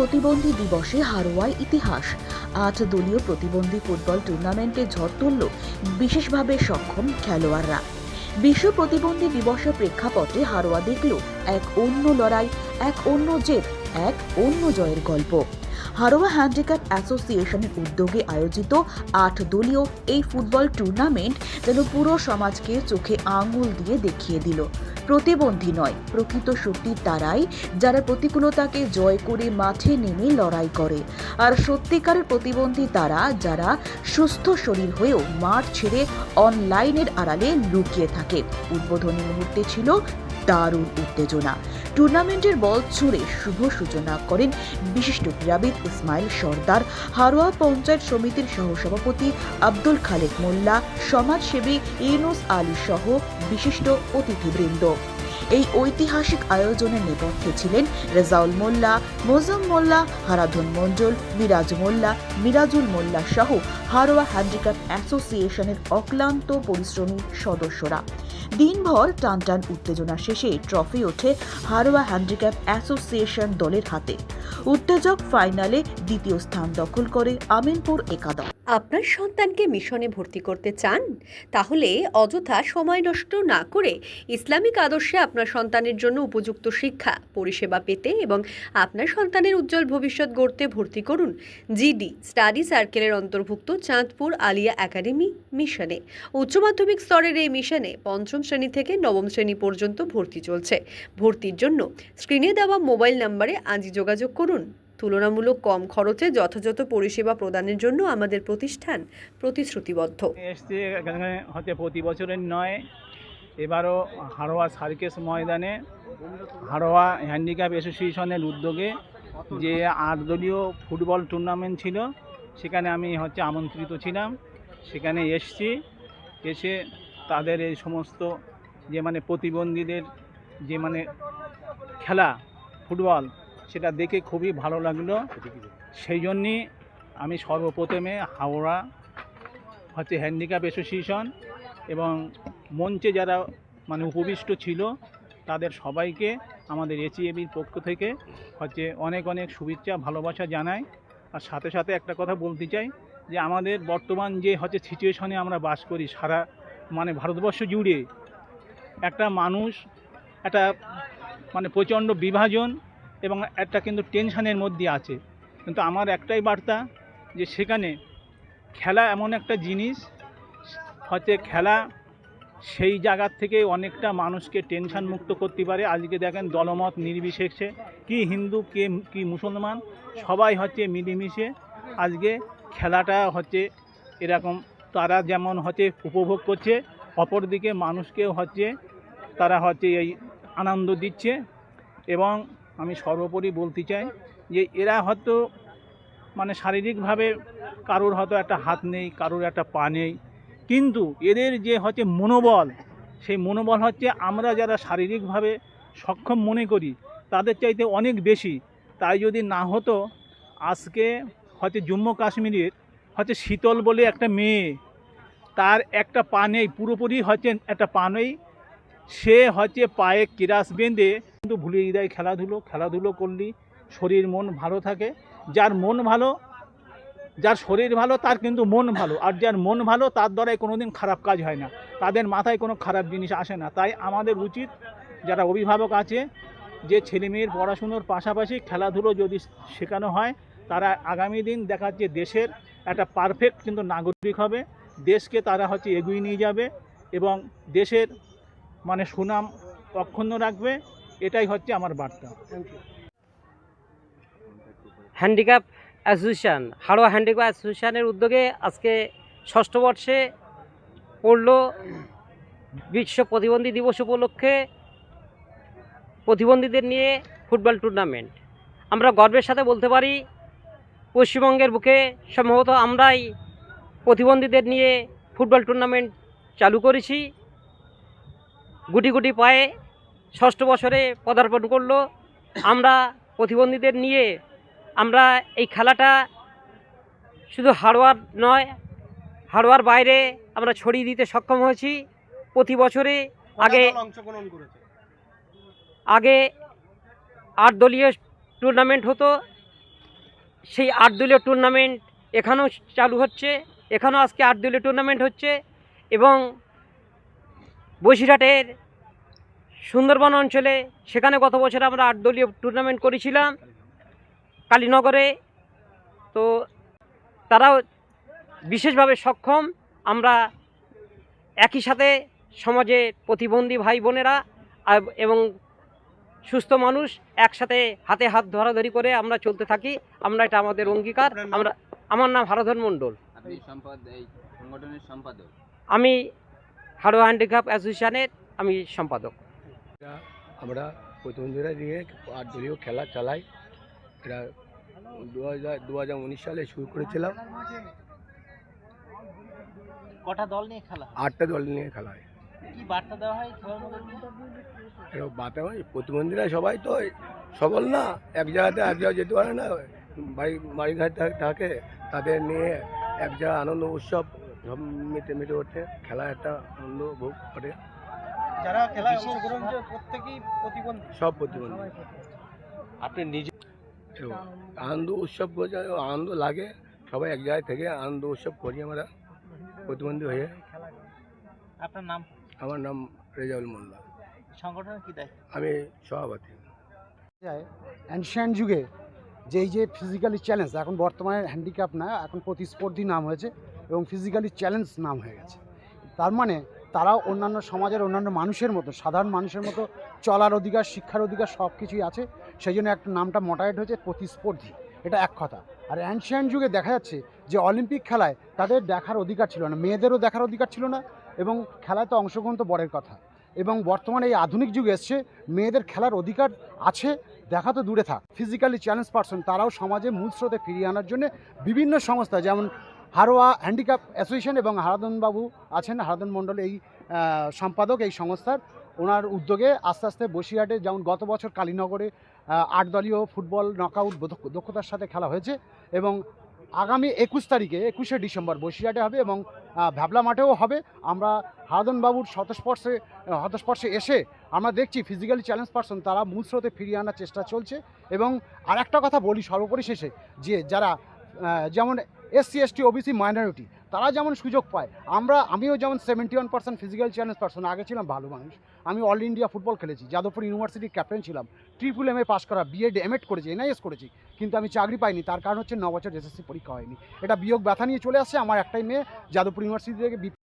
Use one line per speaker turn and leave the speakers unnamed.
প্রতিবন্ধী দিবসে হারোয়ায় ইতিহাস। ৮ দলীয় প্রতিবন্ধী ফুটবল টুর্নামেন্টে ঝড় তুলল বিশেষভাবে সক্ষম খেলোয়াড়রা। বিশ্ব প্রতিবন্ধী দিবসের প্রেক্ষাপটে হারোয়া দেখল এক অন্য লড়াই, এক অন্য জেদ, এক অন্য জয়ের গল্প। হারোয়া হ্যান্ডিক্যাপ অ্যাসোসিয়েশনের উদ্যোগে আয়োজিত ৮ দলীয় এই ফুটবল টুর্নামেন্ট যেন পুরো সমাজকে চোখে আঙুল দিয়ে দেখিয়ে দিল, প্রতিবন্ধী নয়, প্রকৃত শক্তির তারাই যারা প্রতিকূলতাকে জয় করে মাঠে নেমে লড়াই করে, আর সত্যিকারের প্রতিবন্ধী তারা যারা সুস্থ শরীর হয়েও মাঠ ছেড়ে অনলাইনের আড়ালে লুকিয়ে থাকে। উদ্বোধনী মুহূর্তে ছিল দারুণ উত্তেজনা। টুর্নামেন্টের বল ছুঁড়ে শুভ সূচনা করেন বিশিষ্ট ক্রীড়াবিদ ইসমাইল সর্দার, হারোয়া পঞ্চায়েত সমিতির সহসভাপতি আব্দুল খালেক মোল্লা, সমাজসেবী ইউনুস আলী সহ বিশিষ্ট অতিথিবৃন্দ। এই ঐতিহাসিক আয়োজনের নেপথ্যে ছিলেন রেজাউল মোল্লা, মোজম মোল্লা, হারাধন মণ্ডল, মিরাজ মোল্লা, মিরাজুল মোল্লা সহ হারোয়া হ্যান্ডিক্যাপ অ্যাসোসিয়েশনের অক্লান্ত পরিশ্রমী সদস্যরা। দিনভর টানটান উত্তেজনা শেষে ট্রফি ওঠে হারোয়া হ্যান্ডিক্যাপ অ্যাসোসিয়েশন দলের হাতে। উত্তেজক ফাইনালে দ্বিতীয় স্থান দখল করে আমিনপুর একাদশ।
আপনার সন্তানকে মিশনে ভর্তি করতে চান? তাহলে অযথা সময় নষ্ট না করে ইসলামিক আদর্শে আপনার সন্তানের জন্য উপযুক্ত শিক্ষা পরিষেবা পেতে এবং আপনার সন্তানের উজ্জ্বল ভবিষ্যৎ গড়তে ভর্তি করুন জিডি স্টাডি সার্কেলের অন্তর্ভুক্ত চাঁদপুর আলিয়া একাডেমি মিশনে। উচ্চ মাধ্যমিক স্তরের এই মিশনে ৫ম শ্রেণী থেকে ৯ম শ্রেণী পর্যন্ত ভর্তি চলছে। ভর্তির জন্য স্ক্রিনে দেওয়া মোবাইল নম্বরে আজই যোগাযোগ করুন। তুলনামূলক কম খরচে যথাযথ পরিষেবা প্রদানের জন্য আমাদের প্রতিষ্ঠান প্রতিশ্রুতিবদ্ধ।
এসছে এখানে হচ্ছে প্রতি বছরের নয়, এবারও হারোয়া সার্কেস ময়দানে হারোয়া হ্যান্ডিক্যাপ অ্যাসোসিয়েশনের উদ্যোগে যে ৮ দলীয় ফুটবল টুর্নামেন্ট ছিল, সেখানে আমি হচ্ছে আমন্ত্রিত ছিলাম। সেখানে এসে তাদের এই সমস্ত যে প্রতিবন্ধীদের যে খেলা ফুটবল, সেটা দেখে খুবই ভালো লাগলো। সেই জন্যই আমি সর্বপ্রথমে হাওড়া হচ্ছে হ্যান্ডিক্যাপ অ্যাসোসিয়েশন এবং মঞ্চে যারা উপবিষ্ট ছিল তাদের সবাইকে আমাদের এচিএবির পক্ষ থেকে হচ্ছে অনেক অনেক শুভেচ্ছা ভালোবাসা জানাই। আর সাথে সাথে একটা কথা বলতে চাই যে আমাদের বর্তমান যে হচ্ছে সিচুয়েশনে আমরা বাস করি, সারা ভারতবর্ষ জুড়ে একটা মানুষ একটা প্রচণ্ড বিভাজন এবং একটা কিন্তু টেনশনের মধ্যে আছে। কিন্তু আমার একটাই বার্তা যে সেখানে খেলা এমন একটা জিনিস হচ্ছে, খেলা সেই জায়গার থেকে অনেকটা মানুষকে টেনশন মুক্ত করতে পারে। আজকে দেখেন দলমত নির্বিশেষে, কি হিন্দু কে কি মুসলমান, সবাই হচ্ছে মিলেমিশে আজকে খেলাটা হচ্ছে এরকম তারা যেমন হচ্ছে উপভোগ করছে, অপরদিকে মানুষকেও হচ্ছে তারা হচ্ছে এই আনন্দ দিচ্ছে। এবং আমি সর্বোপরি বলতে চাই যে এরা হয়তো শারীরিকভাবে কারোর হয়তো একটা হাত নেই, কারোর একটা পা নেই, কিন্তু এদের যে হচ্ছে মনোবল, সেই মনোবল হচ্ছে আমরা যারা শারীরিকভাবে সক্ষম মনে করি তাদের চাইতে অনেক বেশি। তাই যদি না হতো, আজকে হচ্ছে জম্মু কাশ্মীরের হচ্ছে শীতল বলে একটা মেয়ে, তার একটা পা নেই, পুরোপুরি হচ্ছে একটা পা নেই, সে হচ্ছে পায়ে কেরাস বেঁধে কিন্তু ভুলিয়ে দেয় খেলাধুলো করলে শরীর মন ভালো থাকে। যার মন ভালো, যার শরীর ভালো, তার কিন্তু মন ভালো, আর যার মন ভালো তার দ্বারাই কোনো দিন খারাপ কাজ হয় না, তাদের মাথায় কোনো খারাপ জিনিস আসে না। তাই আমাদের উচিত, যারা অভিভাবক আছে, যে ছেলেমেয়ের পড়াশুনোর পাশাপাশি খেলাধুলো যদি শেখানো হয়, তারা আগামী দিন দেখা যাচ্ছে দেশের একটা পারফেক্ট কিন্তু নাগরিক হবে, দেশকে তারা হচ্ছে এগিয়ে নিয়ে যাবে এবং দেশের সুনাম অক্ষুণ্ণ রাখবে। এটাই হচ্ছে আমার বার্তা।
হ্যান্ডিক্যাপ অ্যাসোসিয়েশন, হারোয়া হ্যান্ডিক্যাপ অ্যাসোসিয়েশনের উদ্যোগে আজকে 6ষ্ঠ বর্ষে পড়ল বিশ্ব প্রতিবন্ধী দিবস উপলক্ষে প্রতিবন্ধীদের নিয়ে ফুটবল টুর্নামেন্ট। আমরা গর্বের সাথে বলতে পারি, পশ্চিমবঙ্গের বুকে সম্ভবত আমরাই প্রতিবন্ধীদের নিয়ে ফুটবল টুর্নামেন্ট চালু করেছি। গুটি গুটি পায়ে 6ষ্ঠ বছরে পদার্পণ করলো। আমরা প্রতিবন্ধীদের নিয়ে আমরা এই খেলাটা শুধু হারোয়ার নয়, হারোয়ার বাইরে আমরা ছড়িয়ে দিতে সক্ষম হয়েছি। প্রতি বছরে আগে 8 দলীয় টুর্নামেন্ট হতো, সেই 8 দলীয় টুর্নামেন্ট এখানেও চালু হচ্ছে, এখানেও আজকে 8 দলীয় টুর্নামেন্ট হচ্ছে। এবং বসিরহাটের সুন্দরবন অঞ্চলে সেখানে গত বছর আমরা 8 দলীয় টুর্নামেন্ট করেছিলাম কালীনগরে। তো তারাও বিশেষভাবে সক্ষম। আমরা একই সাথে সমাজে প্রতিবন্ধী ভাই বোনেরা এবং সুস্থ মানুষ একসাথে হাতে হাত ধরাধরি করে আমরা চলতে থাকি। আমরা এটা আমাদের অঙ্গীকার। আমার নাম হারাধন মণ্ডল।
আপনি এই সংগঠনের সম্পাদক।
আমি হাড়োয়া হ্যান্ডিক্যাপ অ্যাসোসিয়েশনের আমি সম্পাদক।
আমরা প্রতিবন্ধীরা নিয়ে 8 দলীয় খেলা চালাই। এটা 2019 সালে শুরু করেছিলাম।
কটা দল নিয়ে খেলা হয়?
8টা দল নিয়ে খেলা হয়।
কি বার্তা দেওয়া হয় খেলার মধ্যে দিয়ে?
এটা বাতা হয়, প্রতিবন্ধীরা সবাই তো সবল না, এক জায়গাতে এক জায়গায় যেতে পারে না, বাড়িঘাট থাকে, তাদের নিয়ে এক জায়গায় আনন্দ উৎসব সব মেতে ওঠে, খেলা একটা আনন্দ ভোগ করে।
যারা খেলায় অংশগ্রহণ করে প্রত্যেকেই প্রতিবন্ধী।
সব প্রতিবন্ধী।
আপনি নিজে
এবং আনন্দ উৎসব করে, আনন্দ লাগে, সবাই এক জায়গায় থেকে আনন্দ উৎসব করি আমরা প্রতিবন্ধী হয়ে।
আপনার নাম?
আমার নাম রেজাউল মোল্লা,
সংগঠনের কি দায়িত্ব?
আমি সভাপতি।
অ্যানশিয়ান্ট যুগে যে ফিজিক্যালি চ্যালেঞ্জ, এখন বর্তমানে হ্যান্ডিক্যাপ না, এখন প্রতিস্পর্ধী নাম হয়েছে এবং ফিজিক্যালি চ্যালেঞ্জ নাম হয়ে গেছে। তার মানে তারাও অন্যান্য সমাজের অন্যান্য মানুষের মতো, সাধারণ মানুষের মতো চলার অধিকার, শিক্ষার অধিকার সব কিছুই আছে। সেই জন্য একটা নামটা মডারেট হয়েছে প্রতিস্পর্ধী। এটা এক কথা। আর অ্যানশিয়ান্ট যুগে দেখা যাচ্ছে যে অলিম্পিক খেলায় তাদের দেখার অধিকার ছিল না, মেয়েদেরও দেখার অধিকার ছিল না, এবং খেলায় তো অংশগ্রহণ তো বড়ের কথা। এবং বর্তমানে এই আধুনিক যুগে এসছে, মেয়েদের খেলার অধিকার আছে, দেখা তো দূরে থাক। ফিজিক্যালি চ্যালেঞ্জ পারসন তারাও সমাজে মূল স্রোতে ফিরিয়ে আনার জন্য বিভিন্ন সংস্থা, যেমন হাড়োয়া হ্যান্ডিক্যাপ অ্যাসোসিয়েশন এবং হারাধনবাবু আছেন, হারাধন মণ্ডল এই সম্পাদক এই সংস্থার, ওনার উদ্যোগে আস্তে আস্তে বসিরহাটে, যেমন গত বছর কালীনগরে 8 দলীয় ফুটবল নকআউট দক্ষতার সাথে খেলা হয়েছে, এবং আগামী 21 তারিখে 21শে ডিসেম্বর বসিরহাটে হবে এবং ভ্যাবলা মাঠেও হবে। আমরা হারাধনবাবুর হতস্পর্শে এসে আমরা দেখছি ফিজিক্যালি চ্যালেঞ্জ পারসন তারা মূল স্রোতে ফিরিয়ে আনার চেষ্টা চলছে। এবং আর একটা কথা বলি সর্বপরিশেষে, যে যারা যেমন SC ST OBC মাইনরিটি, তারা যেমন সুযোগ পায়, আমিও যেমন 71% ফিজিক্যাল চ্যালেঞ্জ পারসন, আগে ছিলাম ভালো মানুষ, আমি অল ইন্ডিয়া ফুটবল খেলেছি, যাদবপুর ইউনিভার্সিটির ক্যাপ্টেন ছিলাম, MA পাস করা, BEd MAd করেছি, NIS করেছি, কিন্তু আমি চাকরি পাইনি। তার কারণ হচ্ছে 9 বছর SSC পরীক্ষা হয়নি। এটা বিয়োগ ব্যথা নিয়ে চলে আসছে। আমার একটাই মেয়ে যাদবপুর ইউনিভার্সিটি থেকে